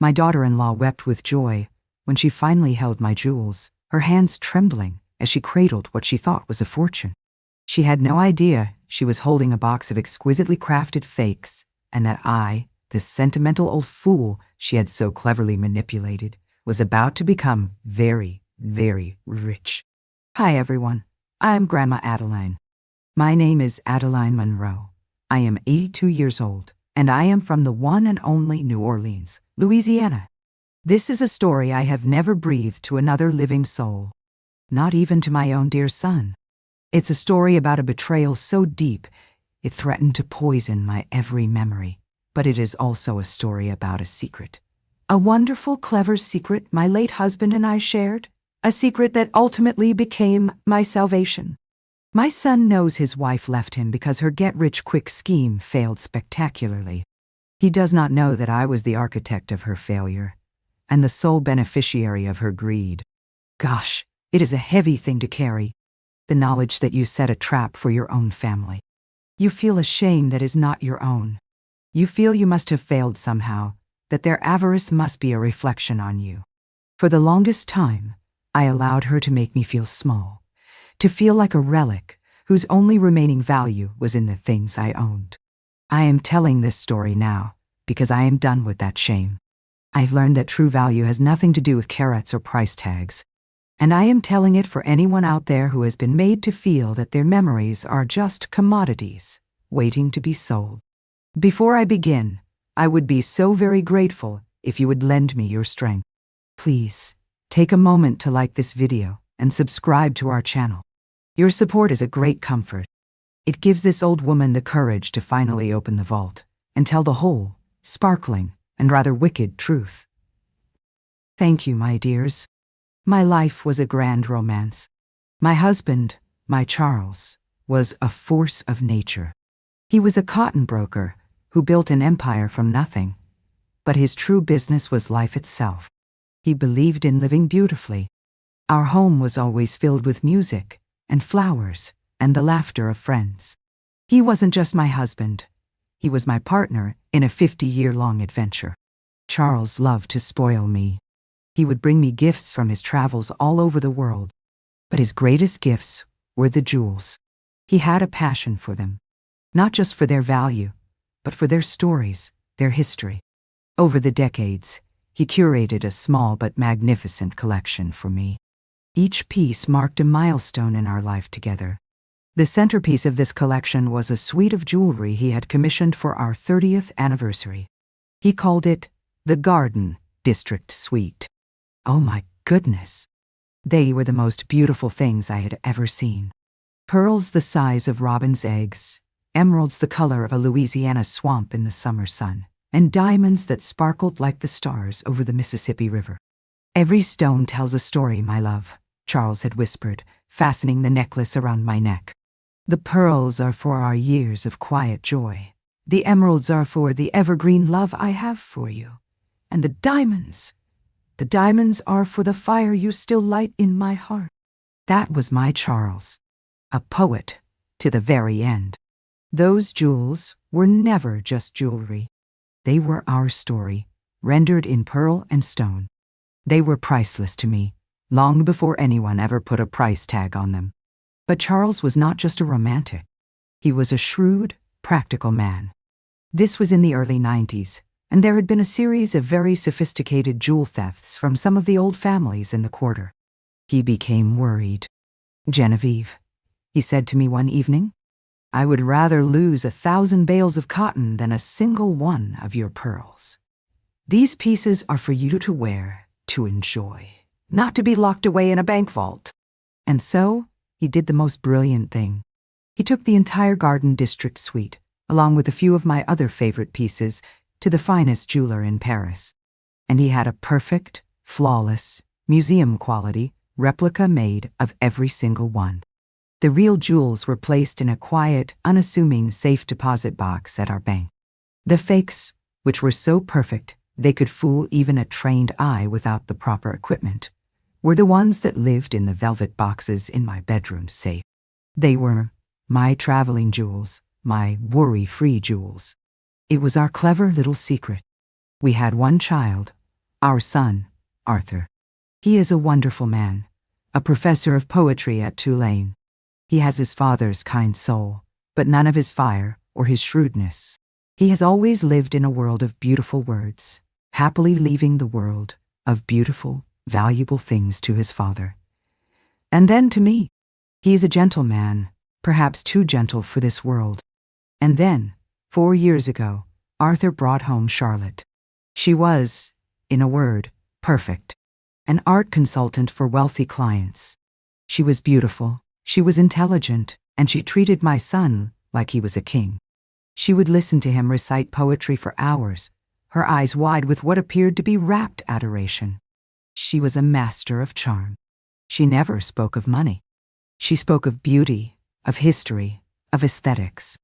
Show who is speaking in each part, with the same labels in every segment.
Speaker 1: My daughter-in-law wept with joy when she finally held my jewels, her hands trembling as she cradled what she thought was a fortune. She had no idea she was holding a box of exquisitely crafted fakes, and that I, this sentimental old fool she had so cleverly manipulated, was about to become very, very rich. Hi everyone, I'm Grandma Adeline. My name is Adeline Monroe. I am 82 years old, and I am from the one and only New Orleans, Louisiana. This is a story I have never breathed to another living soul, not even to my own dear son. It's a story about a betrayal so deep it threatened to poison my every memory. But it is also a story about a secret. A wonderful, clever secret my late husband and I shared. A secret that ultimately became my salvation. My son knows his wife left him because her get-rich-quick scheme failed spectacularly. He does not know that I was the architect of her failure and the sole beneficiary of her greed. Gosh, it is a heavy thing to carry, the knowledge that you set a trap for your own family. You feel a shame that is not your own. You feel you must have failed somehow, that their avarice must be a reflection on you. For the longest time, I allowed her to make me feel small, to feel like a relic whose only remaining value was in the things I owned. I am telling this story now because I am done with that shame. I've learned that true value has nothing to do with carats or price tags, and I am telling it for anyone out there who has been made to feel that their memories are just commodities waiting to be sold. Before I begin, I would be so very grateful if you would lend me your strength. Please, take a moment to like this video and subscribe to our channel. Your support is a great comfort. It gives this old woman the courage to finally open the vault and tell the whole, sparkling, and rather wicked truth. Thank you, my dears. My life was a grand romance. My husband, my Charles, was a force of nature. He was a cotton broker who built an empire from nothing, but his true business was life itself. He believed in living beautifully. Our home was always filled with music and flowers and the laughter of friends. He wasn't just my husband. He was my partner in a 50-year-long adventure. Charles loved to spoil me. He would bring me gifts from his travels all over the world, but his greatest gifts were the jewels. He had a passion for them, not just for their value, but for their stories, their history. Over the decades, he curated a small but magnificent collection for me. Each piece marked a milestone in our life together. The centerpiece of this collection was a suite of jewelry he had commissioned for our 30th anniversary. He called it the Garden District Suite. Oh my goodness! They were the most beautiful things I had ever seen. Pearls the size of robin's eggs, emeralds the color of a Louisiana swamp in the summer sun, and diamonds that sparkled like the stars over the Mississippi River. Every stone tells a story, my love, Charles had whispered, fastening the necklace around my neck. The pearls are for our years of quiet joy. The emeralds are for the evergreen love I have for you. And the diamonds are for the fire you still light in my heart. That was my Charles, a poet to the very end. Those jewels were never just jewelry. They were our story, rendered in pearl and stone. They were priceless to me, long before anyone ever put a price tag on them. But Charles was not just a romantic. He was a shrewd, practical man. This was in the early 90s, and there had been a series of very sophisticated jewel thefts from some of the old families in the quarter. He became worried. "Genevieve," he said to me one evening, "I would rather lose 1,000 bales of cotton than a single one of your pearls. These pieces are for you to wear, to enjoy, not to be locked away in a bank vault." And so, he did the most brilliant thing. He took the entire Garden District Suite, along with a few of my other favorite pieces, to the finest jeweler in Paris. And he had a perfect, flawless, museum-quality replica made of every single one. The real jewels were placed in a quiet, unassuming safe deposit box at our bank. The fakes, which were so perfect they could fool even a trained eye without the proper equipment, were the ones that lived in the velvet boxes in my bedroom safe. They were my traveling jewels, my worry-free jewels. It was our clever little secret. We had one child, Our son, Arthur. He is a wonderful man, a professor of poetry at Tulane. He has his father's kind soul, but none of his fire or his shrewdness. He has always lived in a world of beautiful words, happily leaving the world of beautiful, valuable things to his father. And then to me. He is a gentle man, perhaps too gentle for this world. And then, 4 years ago, Arthur brought home Charlotte. She was, in a word, perfect. An art consultant for wealthy clients. She was beautiful, she was intelligent, and she treated my son like he was a king. She would listen to him recite poetry for hours, her eyes wide with what appeared to be rapt adoration. She was a master of charm. She never spoke of money. She spoke of beauty, of history, of aesthetics.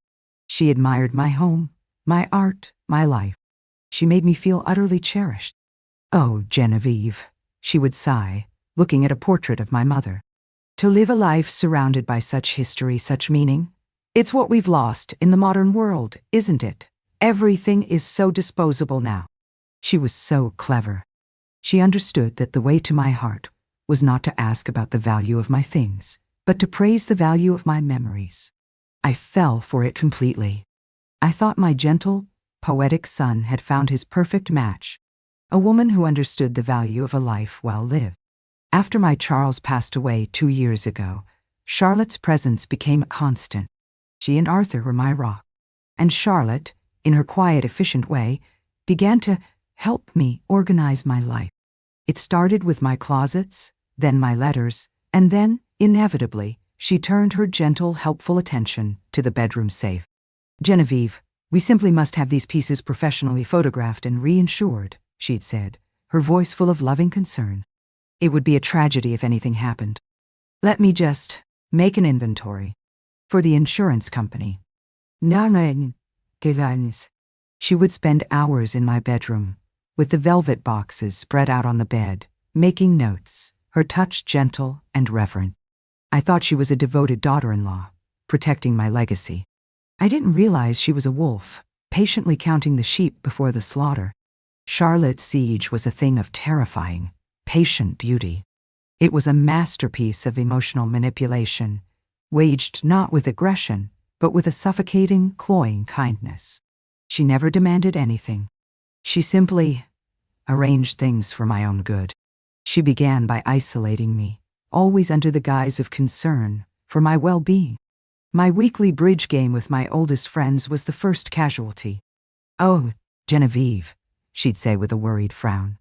Speaker 1: She admired my home, my art, my life. She made me feel utterly cherished. Oh, Genevieve, she would sigh, looking at a portrait of my mother. To live a life surrounded by such history, such meaning, it's what we've lost in the modern world, isn't it? Everything is so disposable now. She was so clever. She understood that the way to my heart was not to ask about the value of my things, but to praise the value of my memories. I fell for it completely. I thought my gentle, poetic son had found his perfect match, a woman who understood the value of a life well lived. After my Charles passed away 2 years ago, Charlotte's presence became a constant. She and Arthur were my rock. And Charlotte, in her quiet, efficient way, began to help me organize my life. It started with my closets, then my letters, and then, inevitably, she turned her gentle, helpful attention to the bedroom safe. Genevieve, we simply must have these pieces professionally photographed and reinsured, she'd said, her voice full of loving concern. It would be a tragedy if anything happened. Let me just make an inventory. For the insurance company. She would spend hours in my bedroom, with the velvet boxes spread out on the bed, making notes, her touch gentle and reverent. I thought she was a devoted daughter-in-law, protecting my legacy. I didn't realize she was a wolf, patiently counting the sheep before the slaughter. Charlotte's siege was a thing of terrifying, patient beauty. It was a masterpiece of emotional manipulation, waged not with aggression, but with a suffocating, cloying kindness. She never demanded anything. She simply arranged things for my own good. She began by isolating me, always under the guise of concern for my well-being. My weekly bridge game with my oldest friends was the first casualty. Oh, Genevieve, she'd say with a worried frown,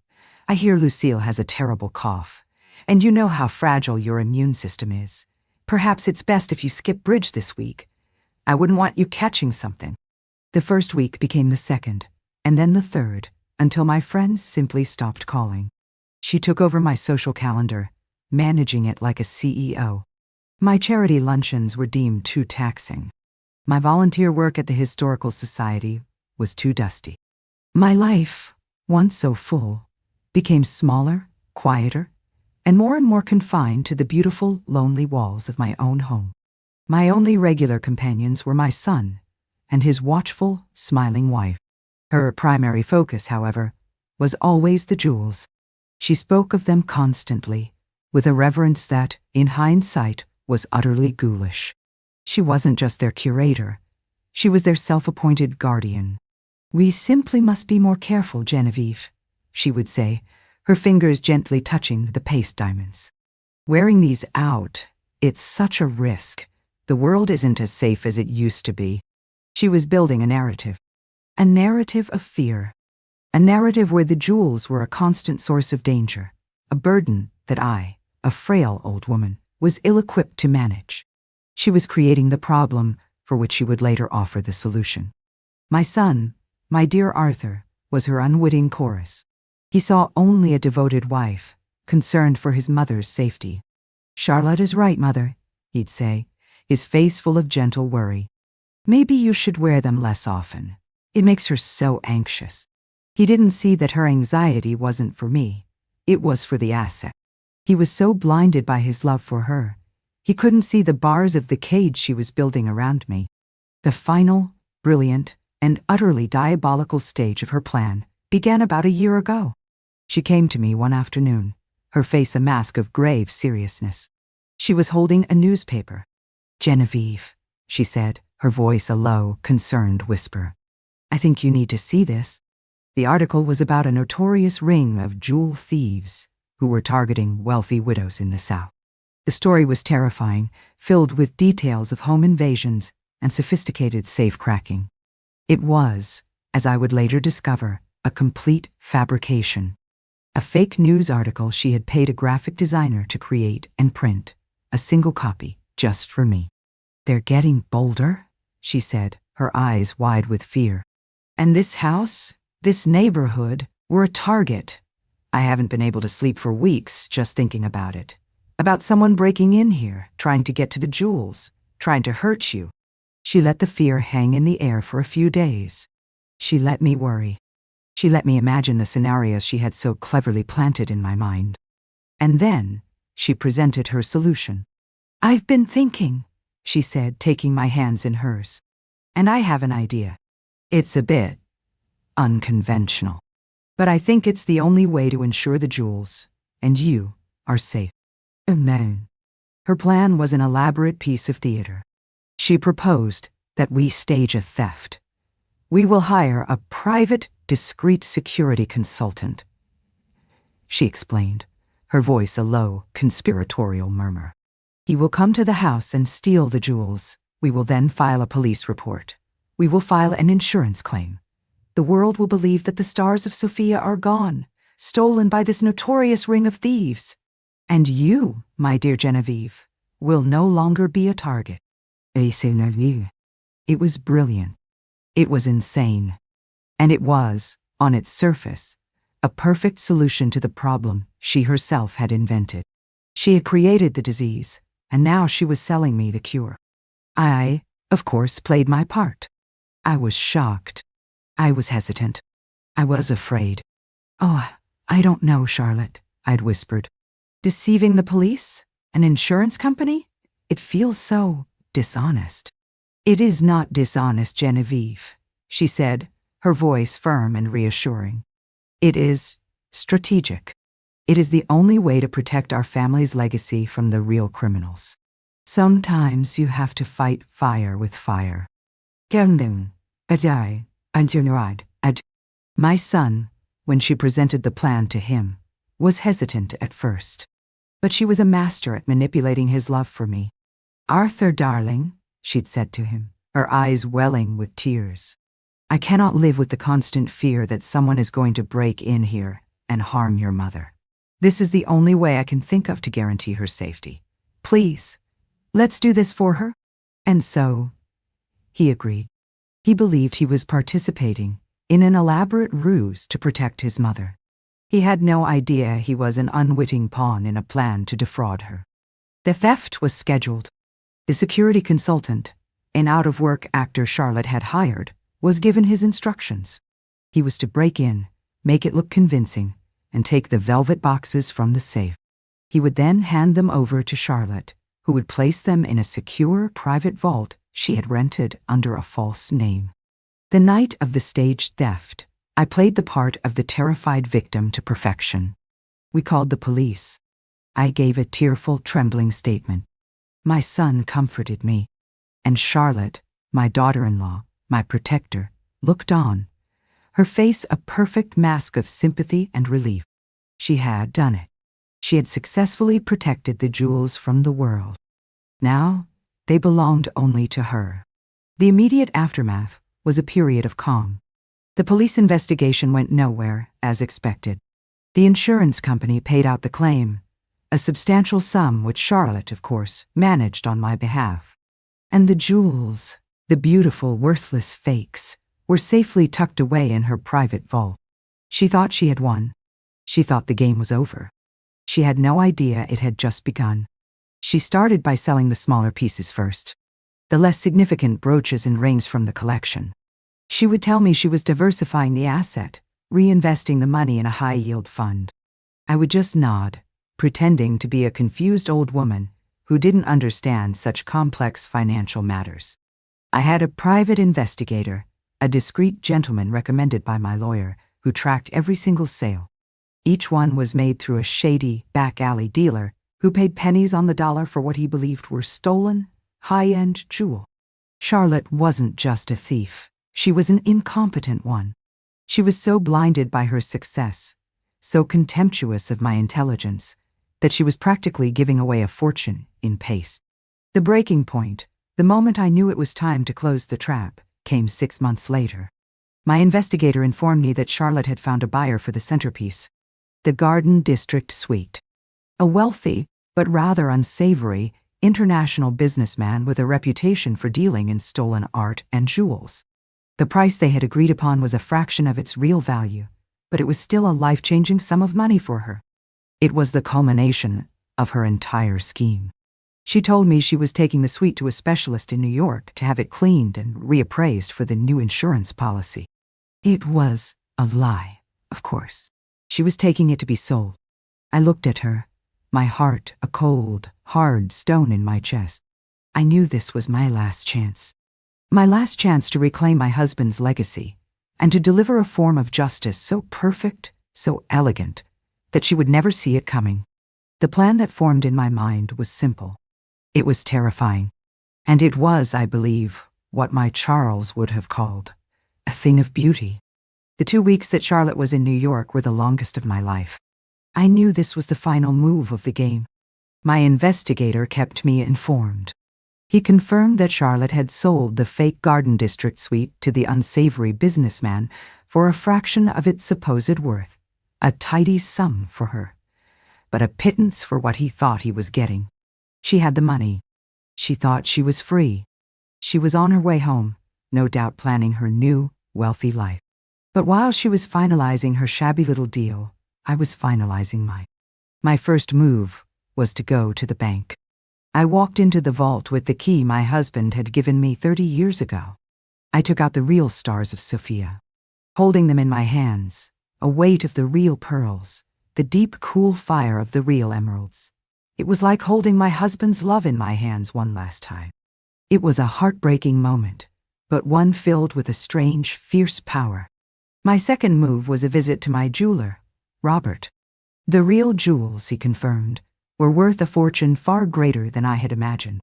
Speaker 1: I hear Lucille has a terrible cough, and you know how fragile your immune system is. Perhaps it's best if you skip bridge this week. I wouldn't want you catching something. The first week became the second, and then the third, until my friends simply stopped calling. She took over my social calendar, managing it like a CEO. My charity luncheons were deemed too taxing. My volunteer work at the Historical Society was too dusty. My life, once so full, became smaller, quieter, and more confined to the beautiful, lonely walls of my own home. My only regular companions were my son and his watchful, smiling wife. Her primary focus, however, was always the jewels. She spoke of them constantly, with a reverence that, in hindsight, was utterly ghoulish. She wasn't just their curator. She was their self-appointed guardian. We simply must be more careful, Genevieve, she would say, her fingers gently touching the paste diamonds. Wearing these out, it's such a risk. The world isn't as safe as it used to be. She was building a narrative of fear, a narrative where the jewels were a constant source of danger, a burden that I, a frail old woman, was ill-equipped to manage. She was creating the problem for which she would later offer the solution. My son, my dear Arthur, was her unwitting chorus. He saw only a devoted wife, concerned for his mother's safety. Charlotte is right, mother, he'd say, his face full of gentle worry. Maybe you should wear them less often. It makes her so anxious. He didn't see that her anxiety wasn't for me. It was for the asset. He was so blinded by his love for her, he couldn't see the bars of the cage she was building around me. The final, brilliant, and utterly diabolical stage of her plan began about a year ago. She came to me one afternoon, her face a mask of grave seriousness. She was holding a newspaper. "Genevieve," she said, her voice a low, concerned whisper. "I think you need to see this." The article was about a notorious ring of jewel thieves who were targeting wealthy widows in the South. The story was terrifying, filled with details of home invasions and sophisticated safe-cracking. It was, as I would later discover, a complete fabrication. A fake news article she had paid a graphic designer to create and print, a single copy, just for me. "They're getting bolder," she said, her eyes wide with fear. "And this house, this neighborhood, were a target. I haven't been able to sleep for weeks just thinking about it. About someone breaking in here, trying to get to the jewels, trying to hurt you." She let the fear hang in the air for a few days. She let me worry. She let me imagine the scenarios she had so cleverly planted in my mind. And then she presented her solution. "I've been thinking," she said, taking my hands in hers. "And I have an idea. It's a bit unconventional. But I think it's the only way to ensure the jewels, and you, are safe." Amen. Her plan was an elaborate piece of theater. She proposed that we stage a theft. "We will hire a private, discreet security consultant," she explained, her voice a low, conspiratorial murmur. "He will come to the house and steal the jewels. We will then file a police report. We will file an insurance claim. The world will believe that the stars of Sophia are gone, stolen by this notorious ring of thieves. And you, my dear Genevieve, will no longer be a target." It was brilliant. It was insane. And it was, on its surface, a perfect solution to the problem she herself had invented. She had created the disease, and now she was selling me the cure. I, of course, played my part. I was shocked. I was hesitant. I was afraid. "Oh, I don't know, Charlotte," I'd whispered. "Deceiving the police? An insurance company? It feels so dishonest." "It is not dishonest, Genevieve," she said, her voice firm and reassuring. "It is strategic. It is the only way to protect our family's legacy from the real criminals. Sometimes you have to fight fire with fire." My son, when she presented the plan to him, was hesitant at first. But she was a master at manipulating his love for me. "Arthur, darling," she'd said to him, her eyes welling with tears, "I cannot live with the constant fear that someone is going to break in here and harm your mother. This is the only way I can think of to guarantee her safety. Please, let's do this for her." And so, he agreed. He believed he was participating in an elaborate ruse to protect his mother. He had no idea he was an unwitting pawn in a plan to defraud her. The theft was scheduled. The security consultant, an out-of-work actor Charlotte had hired, was given his instructions. He was to break in, make it look convincing, and take the velvet boxes from the safe. He would then hand them over to Charlotte, who would place them in a secure private vault she had rented under a false name. The night of the staged theft, I played the part of the terrified victim to perfection. We called the police. I gave a tearful, trembling statement. My son comforted me, and Charlotte, my daughter-in-law, my protector, looked on, her face a perfect mask of sympathy and relief. She had done it. She had successfully protected the jewels from the world. Now, they belonged only to her. The immediate aftermath was a period of calm. The police investigation went nowhere, as expected. The insurance company paid out the claim, a substantial sum which Charlotte, of course, managed on my behalf. And the jewels, the beautiful, worthless fakes, were safely tucked away in her private vault. She thought she had won. She thought the game was over. She had no idea it had just begun. She started by selling the smaller pieces first, the less significant brooches and rings from the collection. She would tell me she was diversifying the asset, reinvesting the money in a high-yield fund. I would just nod, pretending to be a confused old woman who didn't understand such complex financial matters. I had a private investigator, a discreet gentleman recommended by my lawyer, who tracked every single sale. Each one was made through a shady, back-alley dealer who paid pennies on the dollar for what he believed were stolen, high-end jewels. Charlotte wasn't just a thief. She was an incompetent one. She was so blinded by her success, so contemptuous of my intelligence, that she was practically giving away a fortune in paste. The breaking point, the moment I knew it was time to close the trap, came 6 months later. My investigator informed me that Charlotte had found a buyer for the centerpiece, the Garden District Suite. A wealthy, but rather unsavory, international businessman with a reputation for dealing in stolen art and jewels. The price they had agreed upon was a fraction of its real value, but it was still a life-changing sum of money for her. It was the culmination of her entire scheme. She told me she was taking the suite to a specialist in New York to have it cleaned and reappraised for the new insurance policy. It was a lie, of course. She was taking it to be sold. I looked at her, my heart a cold, hard stone in my chest. I knew this was my last chance. My last chance to reclaim my husband's legacy and to deliver a form of justice so perfect, so elegant, that she would never see it coming. The plan that formed in my mind was simple. It was terrifying. And it was, I believe, what my Charles would have called a thing of beauty. The 2 weeks that Charlotte was in New York were the longest of my life. I knew this was the final move of the game. My investigator kept me informed. He confirmed that Charlotte had sold the fake Garden District suite to the unsavory businessman for a fraction of its supposed worth, a tidy sum for her, but a pittance for what he thought he was getting. She had the money. She thought she was free. She was on her way home, no doubt planning her new, wealthy life. But while she was finalizing her shabby little deal, I was finalizing mine. My first move was to go to the bank. I walked into the vault with the key my husband had given me 30 years ago. I took out the real stars of Sophia. Holding them in my hands, a weight of the real pearls, the deep, cool fire of the real emeralds. It was like holding my husband's love in my hands one last time. It was a heartbreaking moment, but one filled with a strange, fierce power. My second move was a visit to my jeweler, Robert. The real jewels, he confirmed, were worth a fortune far greater than I had imagined.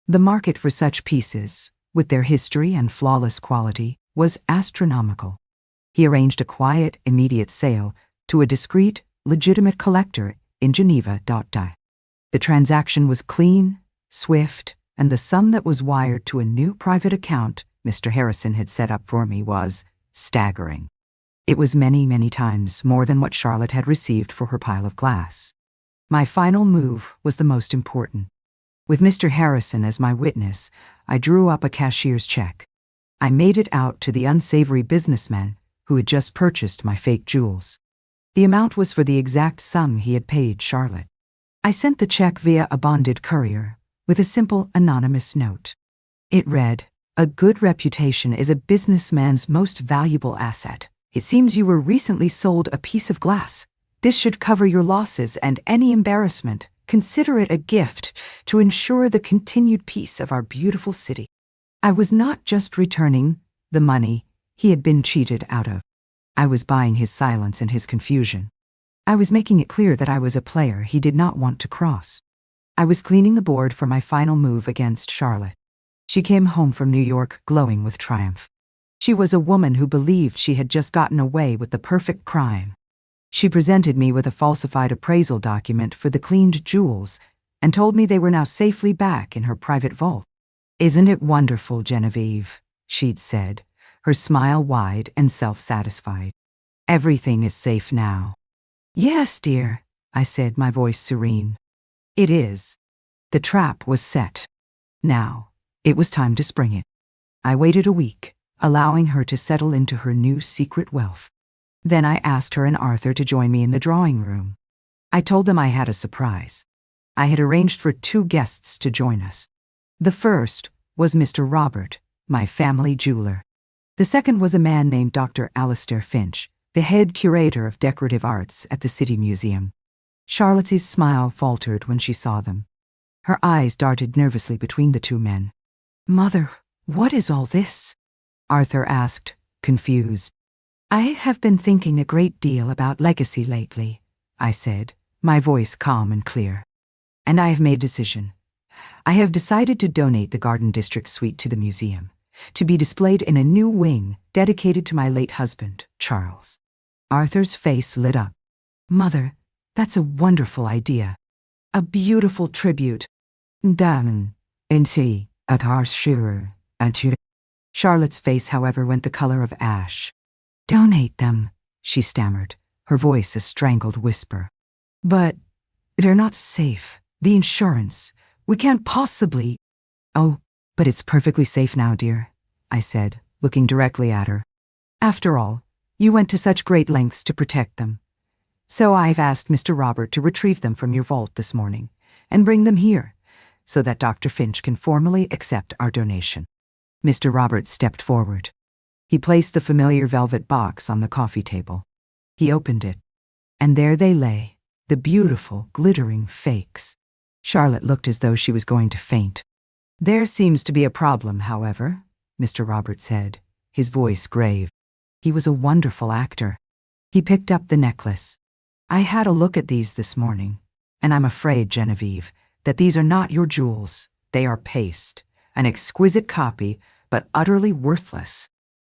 Speaker 1: The market for such pieces, with their history and flawless quality, was astronomical. He arranged a quiet, immediate sale to a discreet, legitimate collector in Geneva. The transaction was clean, swift, and the sum that was wired to a new private account Mr. Harrison had set up for me was staggering. It was many, many times more than what Charlotte had received for her pile of glass. My final move was the most important. With Mr. Harrison as my witness, I drew up a cashier's check. I made it out to the unsavory businessman who had just purchased my fake jewels. The amount was for the exact sum he had paid Charlotte. I sent the check via a bonded courier with a simple anonymous note. It read, "A good reputation is a businessman's most valuable asset. It seems you were recently sold a piece of glass. This should cover your losses and any embarrassment. Consider it a gift to ensure the continued peace of our beautiful city." I was not just returning the money he had been cheated out of. I was buying his silence and his confusion. I was making it clear that I was a player he did not want to cross. I was cleaning the board for my final move against Charlotte. She came home from New York glowing with triumph. She was a woman who believed she had just gotten away with the perfect crime. She presented me with a falsified appraisal document for the cleaned jewels and told me they were now safely back in her private vault. "Isn't it wonderful, Genevieve?" she'd said, her smile wide and self-satisfied. "Everything is safe now." "Yes, dear," I said, my voice serene. "It is." The trap was set. Now, it was time to spring it. I waited a week, allowing her to settle into her new secret wealth. Then I asked her and Arthur to join me in the drawing room. I told them I had a surprise. I had arranged for 2 guests to join us. The first was Mr. Robert, my family jeweler. The second was a man named Dr. Alistair Finch, the head curator of decorative arts at the City Museum. Charlotte's smile faltered when she saw them. Her eyes darted nervously between the 2 men. "Mother, what is all this?" Arthur asked, confused. "I have been thinking a great deal about legacy lately," I said, my voice calm and clear. And I have made a decision. I have decided to donate the Garden District suite to the museum, to be displayed in a new wing dedicated to my late husband, Charles. Arthur's face lit up. Mother, that's a wonderful idea. A beautiful tribute. Damen, inti, at our shearer, and you. Charlotte's face, however, went the color of ash. Donate them, she stammered, her voice a strangled whisper. But they're not safe. The insurance. We can't possibly. Oh, but it's perfectly safe now, dear, I said, looking directly at her. After all, you went to such great lengths to protect them. So I've asked Mr. Robert to retrieve them from your vault this morning and bring them here, so that Dr. Finch can formally accept our donation. Mr. Robert stepped forward. He placed the familiar velvet box on the coffee table. He opened it, and there they lay, the beautiful, glittering fakes. Charlotte looked as though she was going to faint. There seems to be a problem, however, Mr. Robert said, his voice grave. He was a wonderful actor. He picked up the necklace. I had a look at these this morning, and I'm afraid, Genevieve, that these are not your jewels. They are paste, an exquisite copy, but utterly worthless.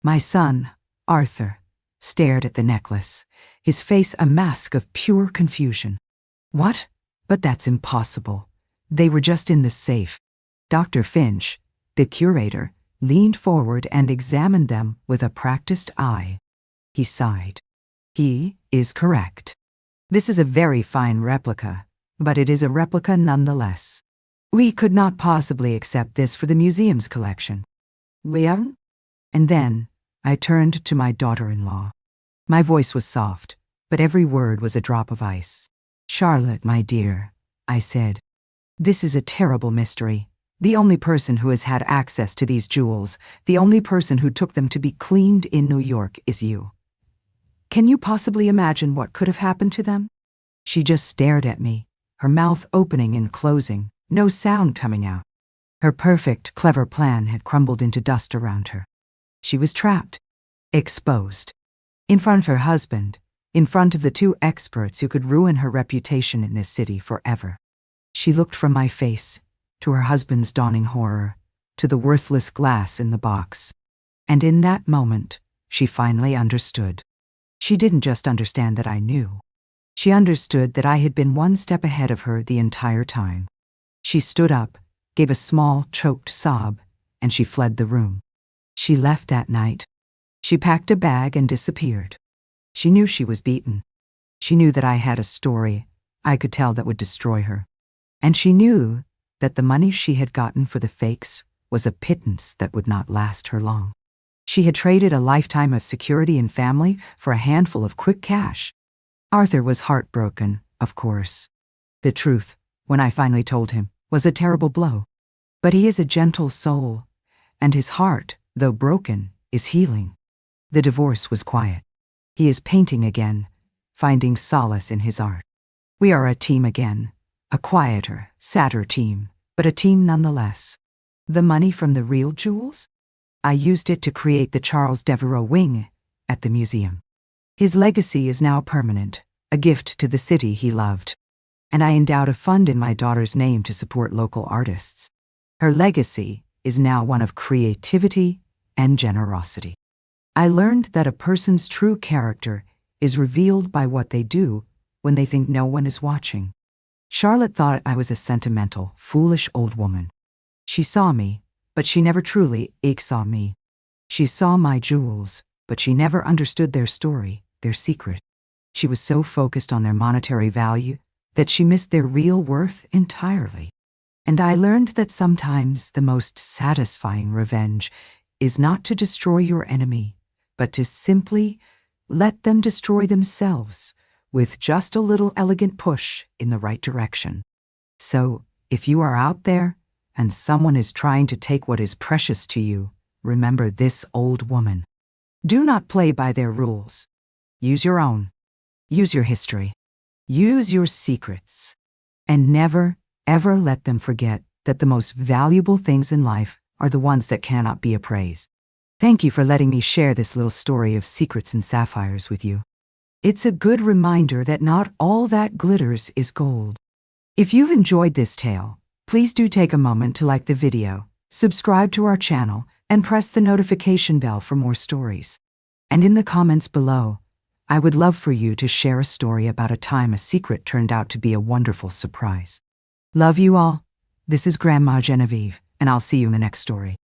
Speaker 1: My son, Arthur, stared at the necklace, his face a mask of pure confusion. What? But that's impossible. They were just in the safe. Dr. Finch, the curator, leaned forward and examined them with a practiced eye. He sighed. He is correct. This is a very fine replica, but it is a replica nonetheless. We could not possibly accept this for the museum's collection. Leon? And then I turned to my daughter-in-law. My voice was soft, but every word was a drop of ice. Charlotte, my dear, I said, this is a terrible mystery. The only person who has had access to these jewels, the only person who took them to be cleaned in New York is you. Can you possibly imagine what could have happened to them? She just stared at me, her mouth opening and closing, no sound coming out. Her perfect, clever plan had crumbled into dust around her. She was trapped, exposed. In front of her husband, in front of the two experts who could ruin her reputation in this city forever. She looked from my face, to her husband's dawning horror, to the worthless glass in the box. And in that moment, she finally understood. She didn't just understand that I knew. She understood that I had been one step ahead of her the entire time. She stood up, gave a small, choked sob, and she fled the room. She left that night. She packed a bag and disappeared. She knew she was beaten. She knew that I had a story I could tell that would destroy her. And she knew that the money she had gotten for the fakes was a pittance that would not last her long. She had traded a lifetime of security and family for a handful of quick cash. Arthur was heartbroken, of course. The truth, when I finally told him, was a terrible blow. But he is a gentle soul, and his heart, though broken, is healing. The divorce was quiet. He is painting again, finding solace in his art. We are a team again, a quieter, sadder team, but a team nonetheless. The money from the real jewels? I used it to create the Charles Devereux wing at the museum. His legacy is now permanent, a gift to the city he loved. And I endowed a fund in my daughter's name to support local artists. Her legacy is now one of creativity and generosity. I learned that a person's true character is revealed by what they do when they think no one is watching. Charlotte thought I was a sentimental, foolish old woman. She saw me, but she never truly saw me. She saw my jewels, but she never understood their story, their secret. She was so focused on their monetary value that she missed their real worth entirely. And I learned that sometimes the most satisfying revenge is not to destroy your enemy, but to simply let them destroy themselves with just a little elegant push in the right direction. So, if you are out there and someone is trying to take what is precious to you, remember this old woman. Do not play by their rules. Use your own. Use your history. Use your secrets. And never, ever let them forget that the most valuable things in life are the ones that cannot be appraised. Thank you for letting me share this little story of secrets and sapphires with you. It's a good reminder that not all that glitters is gold. If you've enjoyed this tale, please do take a moment to like the video, subscribe to our channel, and press the notification bell for more stories. And in the comments below, I would love for you to share a story about a time a secret turned out to be a wonderful surprise. Love you all. This is Grandma Genevieve, and I'll see you in the next story.